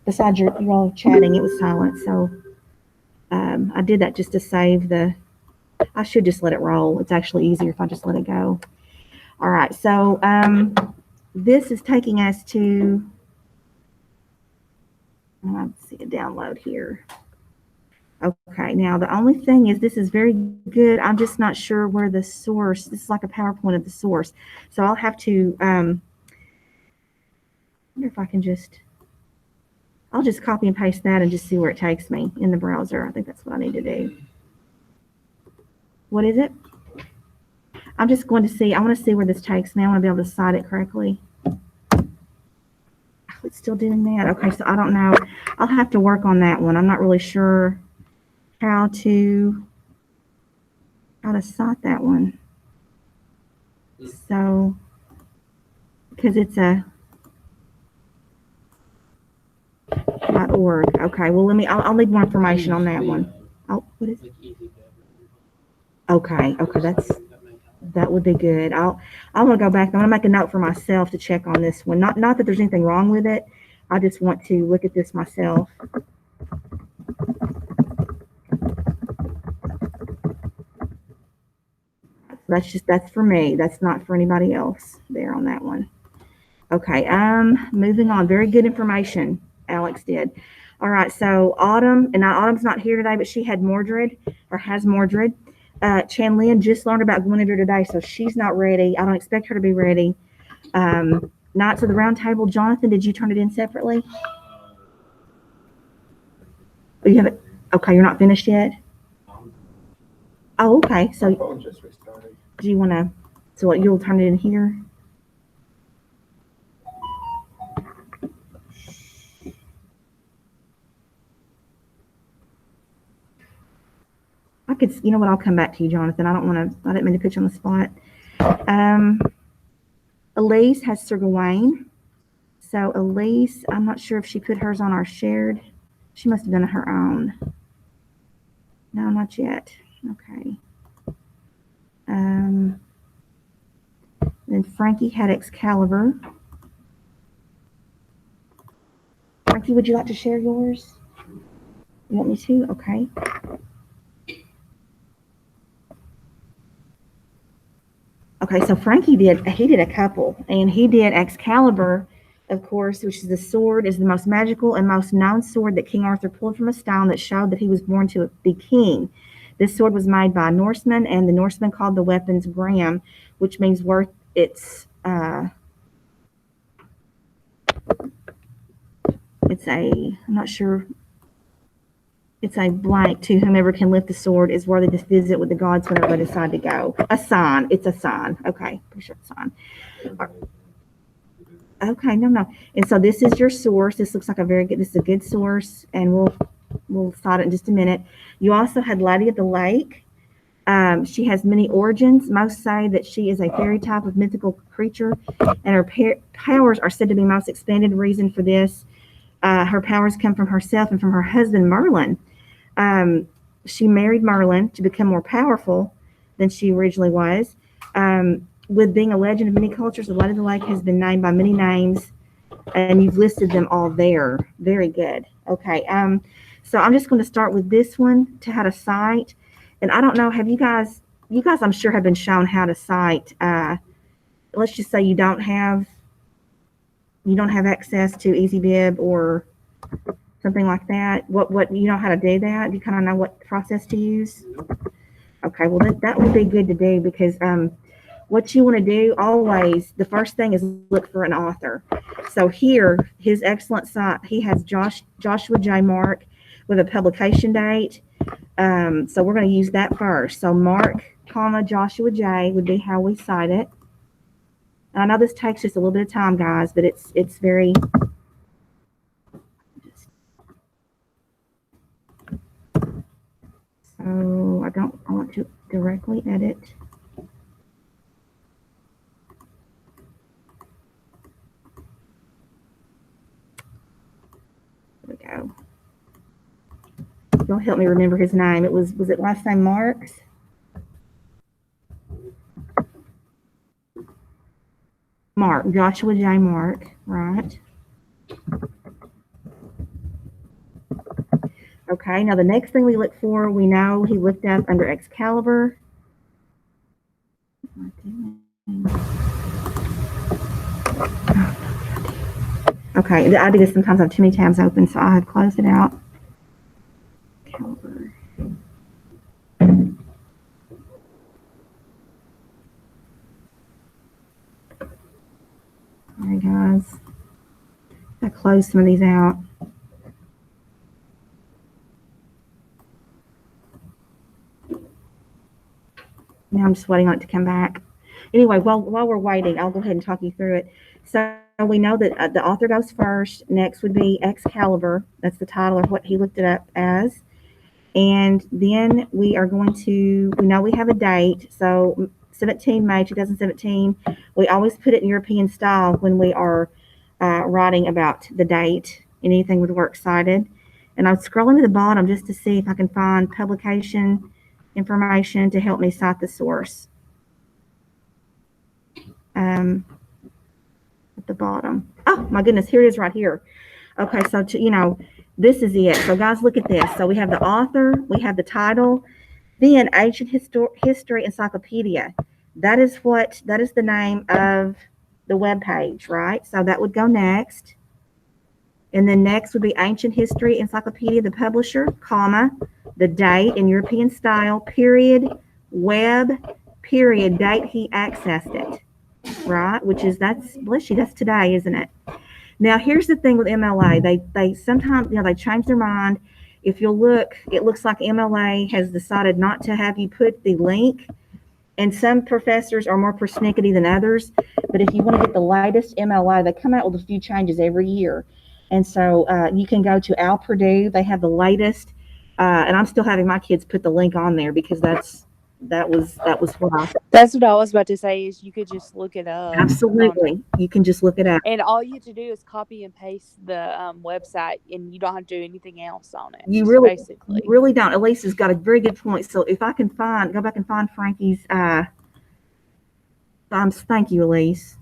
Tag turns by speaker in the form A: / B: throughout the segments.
A: besides you all chatting, it was silent. So I did that just to save the. I should just let it roll. It's actually easier if I just let it go. All right. So this is taking us to. Let's see a download here. Okay, now the only thing is this is very good. I'm just not sure where the source, this is like a PowerPoint of the source. So I'll have to, I wonder if I can just, I'll just copy and paste that and just see where it takes me in the browser. I think that's what I need to do. What is it? I'm just going to see, I want to see where this takes me. I want to be able to cite it correctly. Oh, it's still doing that. Okay, so I don't know. I'll have to work on that one. I'm not really sure how to cite that one. So, because it's a .org. Okay, well, I'll need more information on that one. Oh, what is it? Okay, that would be good. I want to go back. I want to make a note for myself to check on this one. Not that there's anything wrong with it. I just want to look at this myself. That's for me. That's not for anybody else there on that one. Okay, moving on. Very good information Alex did. All right, so Autumn, and now Autumn's not here today, but she had Mordred, or has Mordred. Chanlin just learned about Guinevere today, so she's not ready. I don't expect her to be ready. Knights of the Round Table. Jonathan, did you turn it in separately? Oh, you haven't? Okay, you're not finished yet? Oh, okay. So do you want to, so what, you'll turn it in here? I could, you know what, I'll come back to you, Jonathan. I didn't mean to put you on the spot. Elise has Sir Gawain. So Elise, I'm not sure if she put hers on our shared. She must have done her own. No, not yet. Okay. Then Frankie had Excalibur. Frankie, would you like to share yours? You want me to? Okay. Okay, so Frankie did a couple, and he did Excalibur, of course, which is the sword, is the most magical and most known sword that King Arthur pulled from a stone that showed that he was born to be king. This sword was made by Norsemen, and the Norsemen called the weapons Graham, which means worth. I'm not sure. It's a blank to whomever can lift the sword is worthy to visit with the gods whenever they decide to go. A sign. It's a sign. Okay, pretty sure it's a sign. Okay, no. And so this is your source. This looks like this is a good source, and we'll cite it in just a minute. You also had Lady of the Lake. She has many origins. Most say that she is a fairy type of mythical creature, and her powers are said to be most expanded. Reason for this, her powers come from herself and from her husband Merlin. She married Merlin to become more powerful than she originally was. With being a legend of many cultures, the Lady of the Lake has been named by many names, and you've listed them all there. Very good. Okay. So I'm just going to start with this one to how to cite. And I don't know, have you guys I'm sure have been shown how to cite. Let's just say you don't have access to EasyBib or something like that. What you know how to do that? You kind of know what process to use? Okay, well that would be good to do, because what you want to do always, the first thing is look for an author. So here, his excellent site, he has Joshua J. Mark with a publication date. So we're going to use that first. So Mark, Joshua J would be how we cite it. And I know this takes just a little bit of time, guys, but it's very. So I want to directly edit. There we go. You'll help me remember his name. Was it last name Marks? Mark, Joshua J. Mark, right? Okay, now the next thing we look for, we know he looked up under Excalibur. Okay, I do this sometimes. I have too many tabs open, so I have closed it out. Excalibur. All right, guys. I closed some of these out. Now I'm just waiting on it to come back. Anyway, while we're waiting, I'll go ahead and talk you through it. So we know that the author goes first. Next would be Excalibur. That's the title of what he looked it up as. And then we are going to, we know we have a date. So 17 May 2017. We always put it in European style when we are writing about the date, anything with Works Cited. And I'm scrolling to the bottom just to see if I can find publication information to help me cite the source. At the bottom. Oh my goodness, here it is right here. Okay, so this is it. So guys, look at this. So we have the author, we have the title, then Ancient History Encyclopedia. That is the name of the web page, right? So that would go next. And then next would be Ancient History Encyclopedia, the publisher, comma, the date in European style, period, web, period, date he accessed it, right? Which is, that's today, isn't it? Now, here's the thing with MLA. They sometimes, they change their mind. If you'll look, it looks like MLA has decided not to have you put the link. And some professors are more persnickety than others. But if you want to get the latest MLA, they come out with a few changes every year. And so you can go to Al Purdue. They have the latest. And I'm still having my kids put the link on there because that was what
B: That's what I was about to say, is you could just look it up.
A: Absolutely. You can just look it up.
B: And all you have to do is copy and paste the website, and you don't have to do anything else on it.
A: You really don't. Elise has got a very good point. So if I can go back and find Frankie's, thank you, Elise.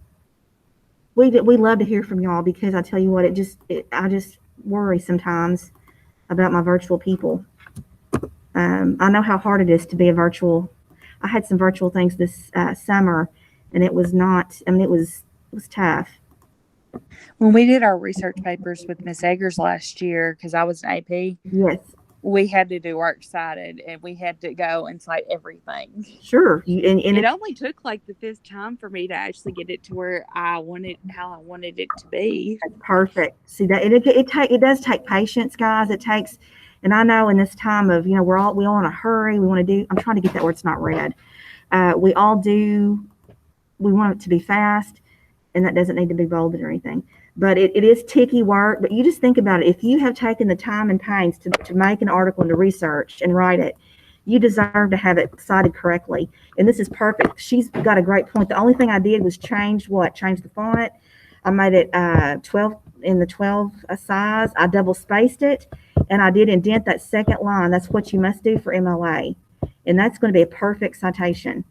A: We love to hear from y'all because I tell you what, I just worry sometimes about my virtual people. I know how hard it is to be a virtual. I had some virtual things this summer, and it was not. I mean, it was tough.
B: When we did our research papers with Miss Eggers last year, because I was an AP,
A: yes,
B: we had to do Works Cited, and we had to go and cite everything.
A: Sure,
B: and it only took like the fifth time for me to actually get it to where how I wanted it to be.
A: That's perfect. See that it does take patience, guys. It takes. And I know in this time of, we all in a hurry. We want to do, I'm trying to get that word, it's not red. We all do, we want it to be fast, and that doesn't need to be bolded or anything. But it is ticky work. But you just think about it. If you have taken the time and pains to make an article and to research and write it, you deserve to have it cited correctly. And this is perfect. She's got a great point. The only thing I did was change the font. I made it 12 in the 12 size. I double spaced it. And I did indent that second line. That's what you must do for MLA. And that's going to be a perfect citation.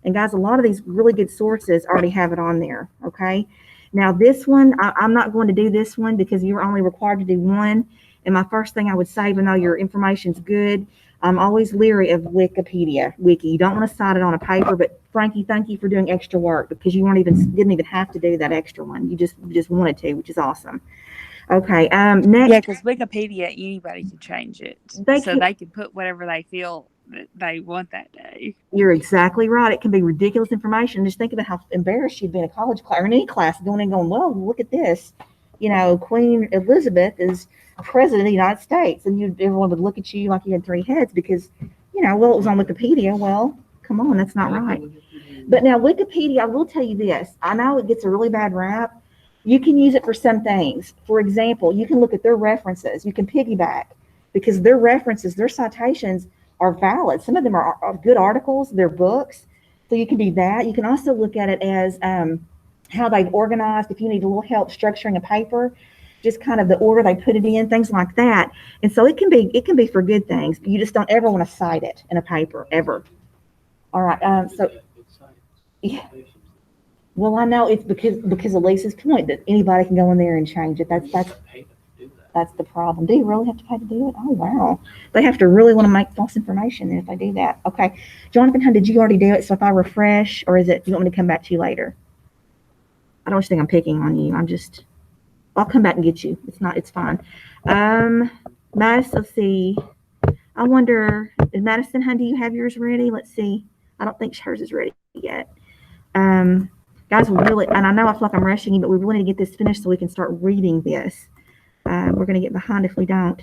A: And guys, a lot of these really good sources already have it on there. Okay. Now this one, I'm not going to do this one because you're only required to do one. And my first thing I would say, even though your information's good, I'm always leery of Wikipedia. Wiki. You don't want to cite it on a paper, but Frankie, thank you for doing extra work because you didn't even have to do that extra one. You just wanted to, which is awesome. Okay. Next.
B: Yeah, because Wikipedia, anybody can change it. They can put whatever they feel that they want that day.
A: You're exactly right. It can be ridiculous information. Just think about how embarrassed you'd be in a college class or in any class going and going, well, look at this. Queen Elizabeth is president of the United States. And everyone would look at you like you had three heads because, it was on Wikipedia. Well, come on, that's not right. But now Wikipedia, I will tell you this. I know it gets a really bad rap. You can use it for some things. For example, you can look at their references. You can piggyback because their references, their citations are valid. Some of them are good articles, they're books. So you can do that. You can also look at it as how they've organized. If you need a little help structuring a paper, just kind of the order they put it in, things like that. And so it can be for good things. But you just don't ever want to cite it in a paper, ever. All right. Yeah. Well, I know it's because of Lisa's point that anybody can go in there and change it. That's That's the problem. Do you really have to pay to do it? Oh, wow. They have to really want to make false information if they do that. Okay. Jonathan, did you already do it? So if I refresh, or is it, you want me to come back to you later? I don't think I'm picking on you. I'll come back and get you. It's fine. Madison, let's see. I wonder, Madison, do you have yours ready? Let's see. I don't think hers is ready yet. Guys, and I know I feel like I'm rushing you, but we really need to get this finished so we can start reading this. We're going to get behind if we don't.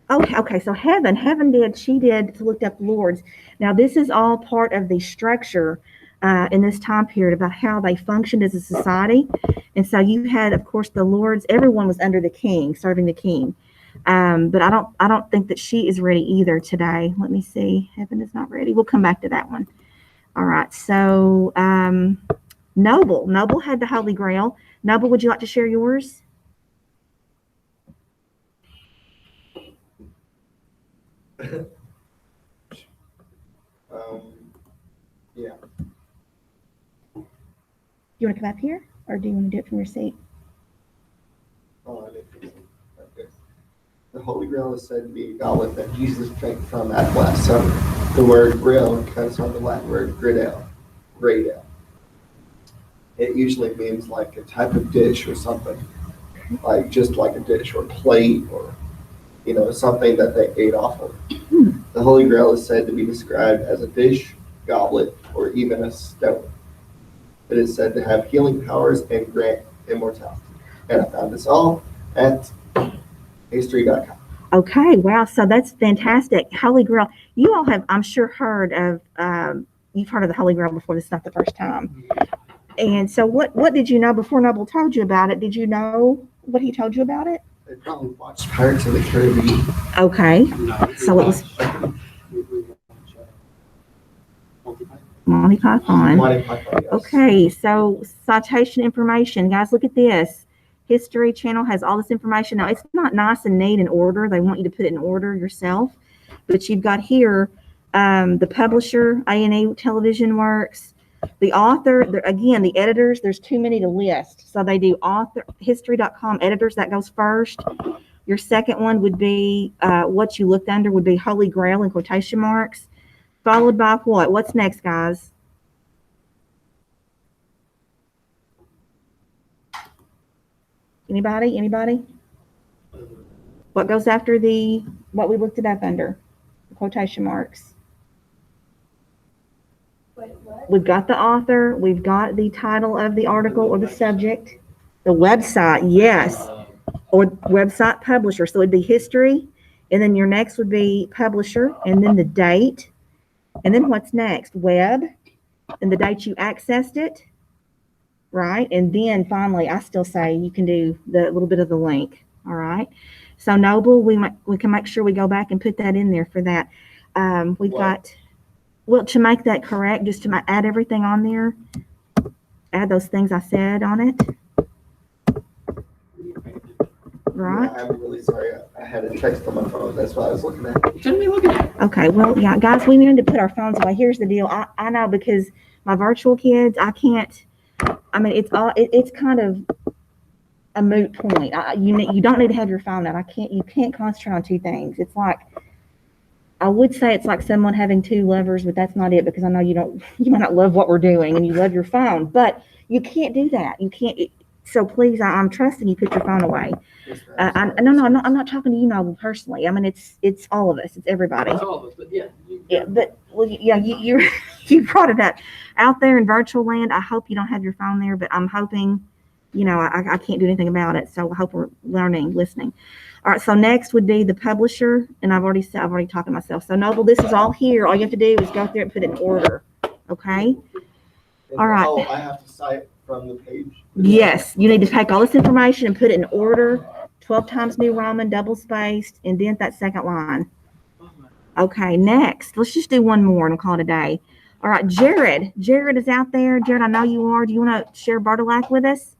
A: Okay. So she looked up Lourdes. Now, this is all part of the structure in this time period about how they functioned as a society. And so you had, of course, the Lourdes. Everyone was under the king, serving the king. But I don't think that she is ready either today. Let me see. Heaven is not ready. We'll come back to that one. All right. So Noble had the Holy Grail. Noble, would you like to share yours?
C: Yeah.
A: You want to come up here, or do you want to do it from your seat?
C: Okay. The Holy Grail is said to be a goblet that Jesus drank from at Last Supper. The word grail comes from the Latin word gradale. It usually means like a type of dish or something, like just like a dish or plate or something that they ate off of. The Holy Grail is said to be described as a dish, goblet, or even a stone. It is said to have healing powers and grant immortality. And I found this all at history.com.
A: Okay, wow. So that's fantastic. Holy Grail. You all have, I'm sure, heard of, you've heard of the Holy Grail before. This is not the first time. And so what did you know before Noble told you about it? Did you know what he told you about it?
C: They probably watched Pirates of the Caribbean.
A: Okay. So it was Monty Python.
C: Yes.
A: Okay, so citation information. Guys, look at this. History Channel has all this information. Now, it's not nice and neat in order. They want you to put it in order yourself. But you've got here the publisher, A&E Television Works, the author, again, the editors, there's too many to list. So they do author, history.com editors, that goes first. Your second one would be what you looked under would be Holy Grail in quotation marks, followed by what? What's next, guys? Anybody? What goes after what we looked it up under? The quotation marks.
D: Wait, what?
A: We've got the author, we've got the title of the article or the subject, the website, yes, or website publisher. So it'd be history, and then your next would be publisher, and then the date, and then what's next? Web, and the date you accessed it, right? And then finally, I still say you can do the little bit of the link, all right? So Noble, we can make sure we go back and put that in there for that. We've got, well, to make that correct, just to add everything on there, add those things I said on it. Right.
C: Yeah, I'm really sorry. I had a text on my phone. That's what I was looking at.
E: Shouldn't be looking at.
A: Okay, well, yeah, guys, we need to put our phones away. Here's the deal. I know, because my virtual kids, I can't. I mean, it's kind of a moot point. You don't need to have your phone out. You can't concentrate on two things. It's like, I would say it's like someone having two lovers, but that's not it, because I know you might not love what we're doing and you love your phone, but you can't do that. You can't. So please, I'm trusting you put your phone away. No, I'm not talking to you, Noble, personally. I mean, it's all of us. It's everybody.
E: It's all of us, but yeah.
A: You brought it up. Out there in virtual land, I hope you don't have your phone there, but I'm hoping, I can't do anything about it. So I hope we're listening. All right, so next would be the publisher, and I've already talked to myself. So Noble, this is all here. All you have to do is go through it and put it in order. Okay? All right.
C: Oh, I have to cite from the page?
A: Yes, you need to take all this information and put it in order, 12 times New Roman, double spaced, indent that second line. Okay, next, let's just do one more and we'll call it a day. All right, Jared is out there. Jared, I know you are. Do you want to share Bartolak with us?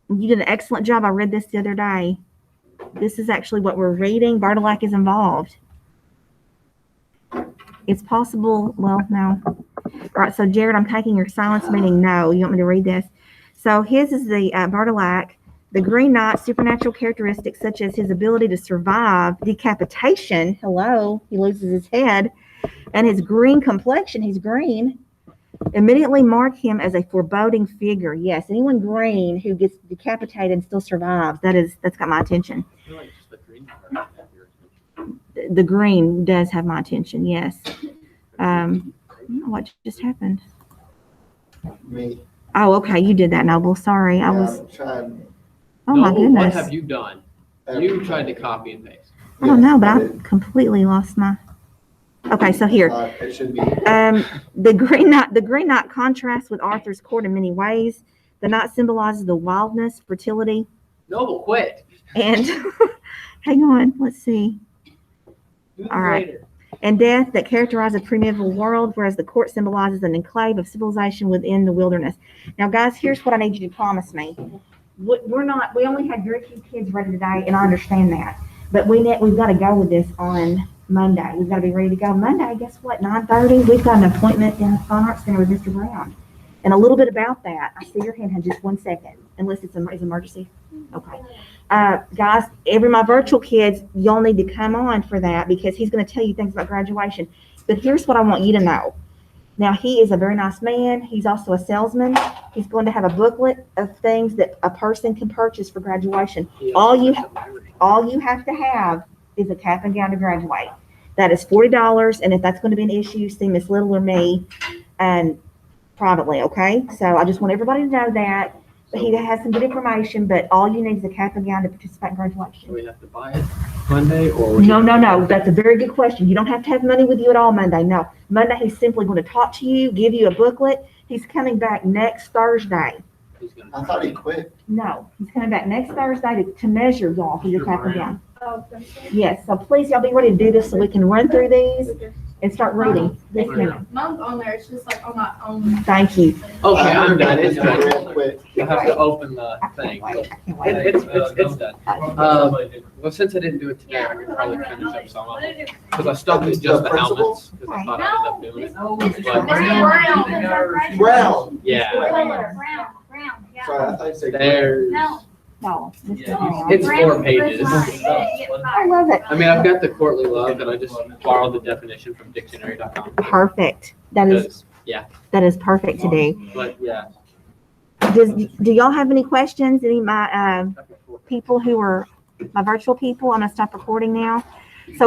A: You did an excellent job. I read this the other day. This is actually what we're reading. Bartolak is involved. It's possible. Well, no. All right, so Jared, I'm taking your silence meaning no. You want me to read this? So his is the Bartolak. The Green Knight, supernatural characteristics such as his ability to survive decapitation. Hello, he loses his head, and his green complexion. He's green. Immediately mark him as a foreboding figure. Yes, anyone green who gets decapitated and still survives. That's got my attention.
D: I feel like just the green part have your attention.
A: The green does have my attention. Yes. I don't know what just happened.
C: Me.
A: Oh, okay. You did that, Noble. Sorry. I was.
C: I'm trying.
A: Oh my
D: Noble, what
A: goodness.
D: have you done? You tried to copy and paste.
A: I don't know, but I
C: did.
A: completely lost my. Okay, so here.
C: It should be.
A: The Green Knight contrasts with Arthur's court in many ways. The knight symbolizes the wildness, fertility,
D: Noble, quit.
A: and hang on, let's see,
D: Do this
A: All right.
D: later.
A: and death that characterize a primitive world, whereas the court symbolizes an enclave of civilization within the wilderness. Now, guys, here's what I need you to promise me. We only had very few kids ready today, and I understand that. But we've got to go with this on Monday. We've got to be ready to go. Monday, guess what, 9:30, we've got an appointment in the Fine Arts Center with Mr. Brown. And a little bit about that. I see your hand in just 1 second, unless it's an emergency. Okay. Guys, my virtual kids, y'all need to come on for that because he's going to tell you things about graduation. But here's what I want you to know. Now, he is a very nice man. He's also a salesman. He's going to have a booklet of things that a person can purchase for graduation. All you have to have is a cap and gown to graduate. That is $40, and if that's going to be an issue, see Miss Little or me, and privately, okay? So I just want everybody to know that. But he has some good information, but all you need is a cap and gown to participate in
D: Do
A: graduation.
D: we have to buy it Monday or?
A: No. That's a very good question. You don't have to have money with you at all Monday. No. Monday, he's simply going to talk to you, give you a booklet. He's coming back next Thursday.
D: He's gonna-
C: I thought he quit.
A: No, he's coming back next Thursday to measure y'all for your cap and gown.
E: Oh, okay.
A: Yes, so please, y'all be ready to do this so we can run through these and start reading this minute.
E: Mine's on there, it's just like on my own.
A: Thank you.
D: Okay, I'm done. It's
C: He's
D: done.
C: real quick.
D: I have to open the
A: I can't
D: thing.
A: wait. I can't wait.
D: It's done. Well, since I didn't do it today, I could probably finish up some of it. Because I stuck with just the helmets, because I thought I ended up doing it. But,
C: Brown.
D: yeah,
E: Brown, yeah.
C: Sorry, I thought you said.
D: there's,
E: No.
A: No, this is
D: Yeah.
A: Brown.
D: It's 4 pages.
A: I love it.
D: I mean, I've got the courtly love, and I just borrowed the definition from dictionary.com.
A: Perfect. That is perfect to do.
D: But, yeah.
A: Do y'all have any questions? Any of my people who are my virtual people? I'm gonna stop recording now. So